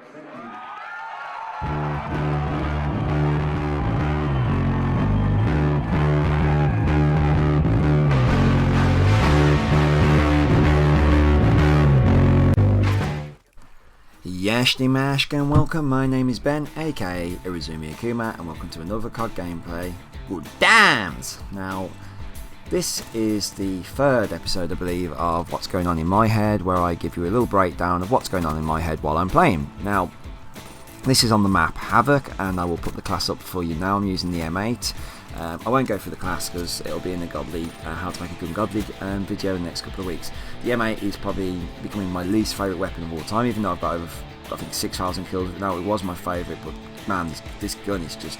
Yashni Mashk and welcome, my name is Ben, aka Irizumi Akuma, and welcome to another COD gameplay. Good damns! Now, this is the third episode, I believe, of What's Going On In My Head, where I give you a little breakdown of what's going on in my head while I'm playing. Now, this is on the map Havoc, and I will put the class up for you now. I'm using the M8. I won't go through the class because it'll be in the God League, how to make a good God League video in the next couple of weeks. The M8 is probably becoming my least favourite weapon of all time, even though I've got over, I think, 6,000 kills. Now, it was my favourite, but man, this gun is just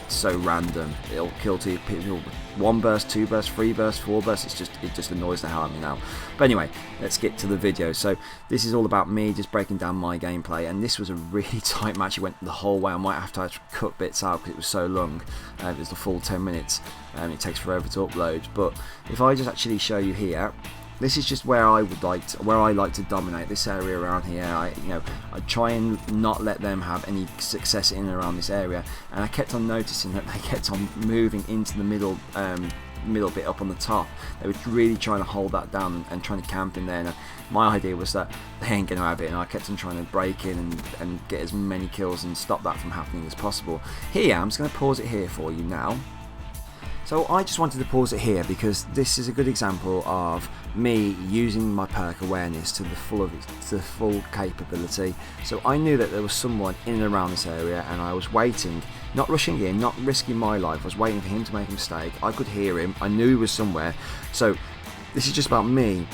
so random. It'll kill two people with 1 burst, 2 burst, 3 burst, 4 burst. It just annoys the hell out of me now. But anyway, let's get to the video. So this is all about me just breaking down my gameplay, and this was a really tight match. It went the whole way. I might have to actually cut bits out because it was so long. It was the full 10 minutes, and it takes forever to upload. But if I just actually show you here, this is just where I like to dominate this area around here. I try and not let them have any success in and around this area, and I kept on noticing that they kept on moving into the middle bit up on the top. They were really trying to hold that down and trying to camp in there. And my idea was that they ain't gonna have it, and I kept on trying to break in and get as many kills and stop that from happening as possible. Here, I'm just going to pause it here for you now. So I just wanted to pause it here because this is a good example of me using my perk awareness to the full capability. So I knew that there was someone in and around this area, and I was waiting, not rushing in, not risking my life. I was waiting for him to make a mistake. I could hear him. I knew he was somewhere. So this is just about me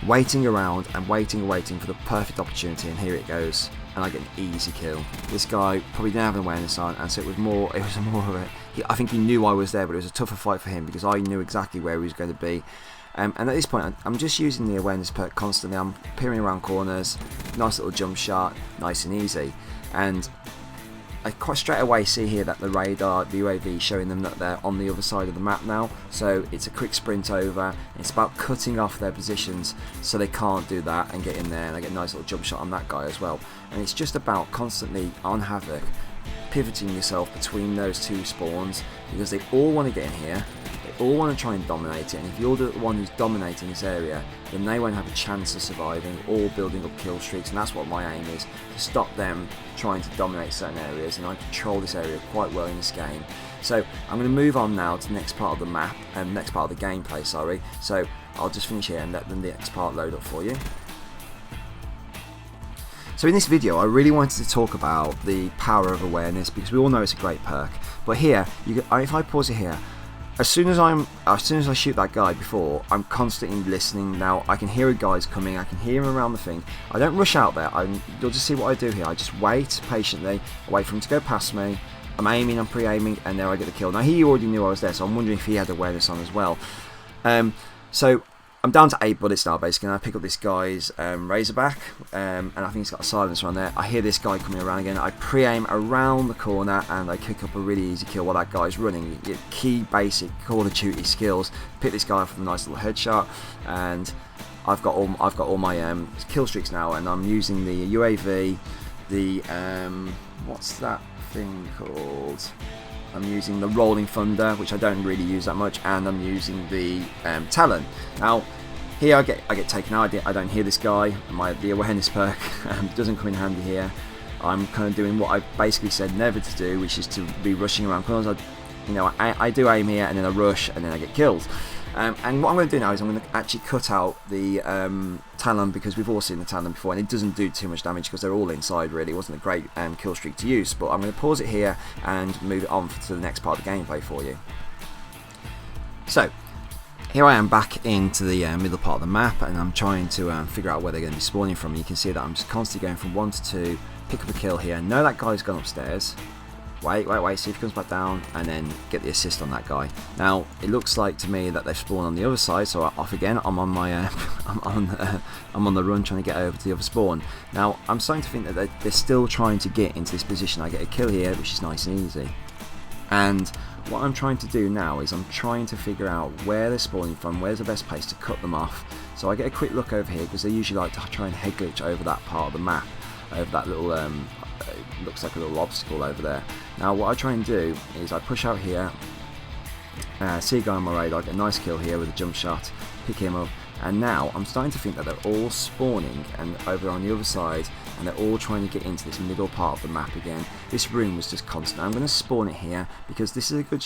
waiting around and waiting for the perfect opportunity, and here it goes. And I get an easy kill. This guy probably didn't have an awareness on, and so it was more of a, I think he knew I was there, but it was a tougher fight for him because I knew exactly where he was going to be. And at this point, I'm just using the awareness perk constantly. I'm peering around corners, nice little jump shot, nice and easy. And I quite straight away see here that the radar, the UAV, showing them that they're on the other side of the map now. So it's a quick sprint over. It's about cutting off their positions so they can't do that and get in there. And I get a nice little jump shot on that guy as well. And it's just about constantly on Havoc pivoting yourself between those two spawns because they all want to get in here. They all want to try and dominate it, and if you're the one who's dominating this area, then they won't have a chance of surviving or building up kill streaks, and that's what my aim is, to stop them trying to dominate certain areas, and I control this area quite well in this game. So I'm going to move on now to the next part of the map, next part of the gameplay, sorry. So I'll just finish here and let the next part load up for you. So in this video, I really wanted to talk about the power of awareness because we all know it's a great perk. But here, if I pause it here, as soon as I shoot that guy before, I'm constantly listening. Now I can hear a guy's coming. I can hear him around the thing. I don't rush out there. You'll just see what I do here. I just wait patiently. I wait for him to go past me. I'm aiming. I'm pre-aiming, and there I get the kill. Now he already knew I was there, so I'm wondering if he had awareness on as well. So I'm down to 8 bullets now, basically, and I pick up this guy's Razorback, and I think he's got a silencer on there. I hear this guy coming around again. I pre-aim around the corner, and I kick up a really easy kill while that guy's running. Key basic Call of Duty skills. Pick this guy up with a nice little headshot, and I've got all my kill streaks now, and I'm using the UAV, the what's that thing called? I'm using the Rolling Thunder, which I don't really use that much, and I'm using the Talon. Now, here I get taken out. I don't hear this guy. The awareness perk doesn't come in handy here. I'm kind of doing what I basically said never to do, which is to be rushing around corners. I do aim here, and then I rush, and then I get killed. And what I'm going to do now is I'm going to actually cut out the Talon, because we've all seen the Talon before, and it doesn't do too much damage because they're all inside really. It wasn't a great kill streak to use, but I'm going to pause it here and move it on to the next part of the gameplay for you. So here I am back into the middle part of the map, and I'm trying to figure out where they're going to be spawning from. You can see that I'm just constantly going from 1 to 2, pick up a kill here. Know that guy's gone upstairs. Wait, see if he comes back down, and then get the assist on that guy. Now it looks like to me that they've spawned on the other side, so off again. I'm on my I'm on the run trying to get over to the other spawn. Now I'm starting to think that they're still trying to get into this position. I get a kill here, which is nice and easy. And what I'm trying to do now is I'm trying to figure out where they're spawning from, where's the best place to cut them off. So I get a quick look over here, because they usually like to try and head glitch over that part of the map. over that little looks like a little obstacle over there. Now what I try and do is I push out here, see a guy on my radar, get a nice kill here with a jump shot, pick him up, and now I'm starting to think that they're all spawning and over on the other side, and they're all trying to get into this middle part of the map again. This room was just constant. I'm going to spawn it here because this is a good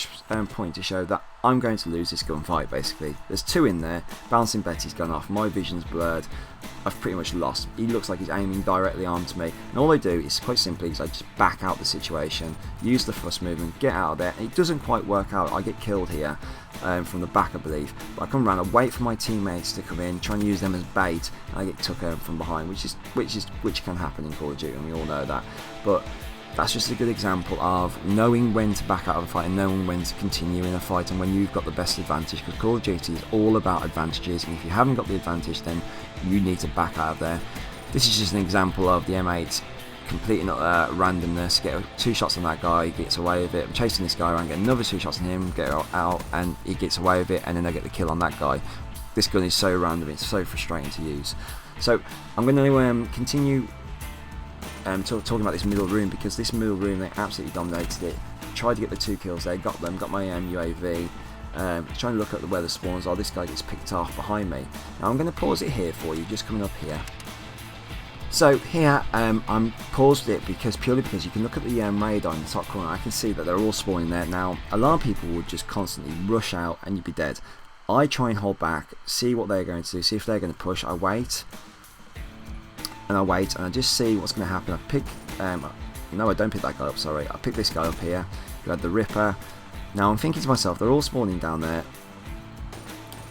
point to show that I'm going to lose this gunfight basically. There's two in there, Bouncing Betty's gone off, my vision's blurred, I've pretty much lost. He looks like he's aiming directly onto me, and all I do is quite simply is I just back out the situation, use the thrust movement, get out of there. It doesn't quite work out, I get killed here from the back I believe, but I come around, I wait for my teammates to come in, try and use them as bait, and I get took from behind, which can happen in Call of Duty, and we all know that. But that's just a good example of knowing when to back out of a fight and knowing when to continue in a fight and when you've got the best advantage, because Call of Duty is all about advantages, and if you haven't got the advantage then you need to back out of there. This is just an example of the M8 completing randomness, get 2 shots on that guy, he gets away with it, I'm chasing this guy around, get another 2 shots on him, get out, and he gets away with it, and then I get the kill on that guy. This gun is so random, it's so frustrating to use. So I'm going to continue talking about this middle room, because this middle room, they absolutely dominated it. Tried to get the 2 kills there, got them, got my UAV, trying to look at where the spawns are. This guy gets picked off behind me. Now I'm going to pause it here for you, just coming up here. So here I'm paused it purely because you can look at the radar in the top corner. I can see that they're all spawning there. Now a lot of people would just constantly rush out and you'd be dead. I try and hold back, see what they're going to do, see if they're going to push. I wait and I just see what's going to happen. I pick no, I don't pick that guy up, sorry, I pick this guy up here who had the Ripper. Now I'm thinking to myself, they're all spawning down there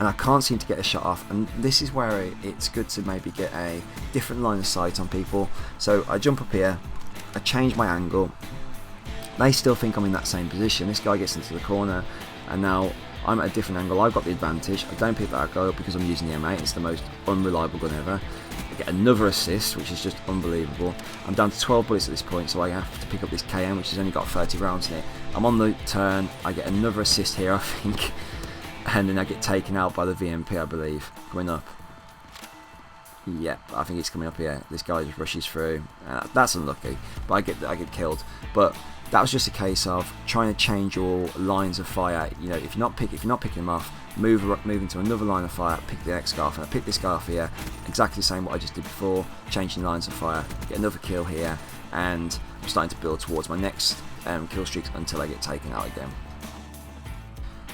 and I can't seem to get a shot off, and this is where it's good to maybe get a different line of sight on people. So I jump up here, I change my angle, they still think I'm in that same position. This guy gets into the corner and now I'm at a different angle, I've got the advantage. I don't pick that guy up because I'm using the M8, it's the most unreliable gun ever. I get another assist, which is just unbelievable. I'm down to 12 bullets at this point, so I have to pick up this KM, which has only got 30 rounds in it. I'm on the turn, I get another assist here, I think, and then I get taken out by the VMP, I believe, coming up. Yep, I think it's coming up here. This guy just rushes through. That's unlucky, but I get killed. But that was just a case of trying to change your lines of fire. You know, if you're not picking them off, move into another line of fire. Pick the next guy off, and I pick this guy off here. Exactly the same what I just did before. Changing lines of fire, get another kill here, and I'm starting to build towards my next kill streaks until I get taken out again.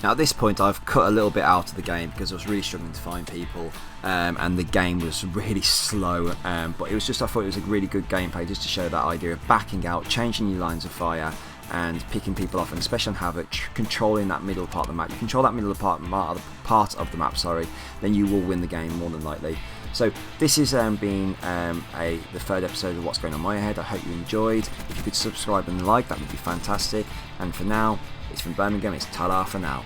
Now at this point I've cut a little bit out of the game because I was really struggling to find people and the game was really slow, but it was just, I thought it was a really good gameplay just to show that idea of backing out, changing your lines of fire and picking people off, and especially on Havoc, controlling that middle part of the map. You control that middle part of the map, sorry, then you will win the game more than likely. So this has been the third episode of What's Going On My Head. I hope you enjoyed. If you could subscribe and like, that would be fantastic. And for now, it's from Birmingham, it's ta-da for now.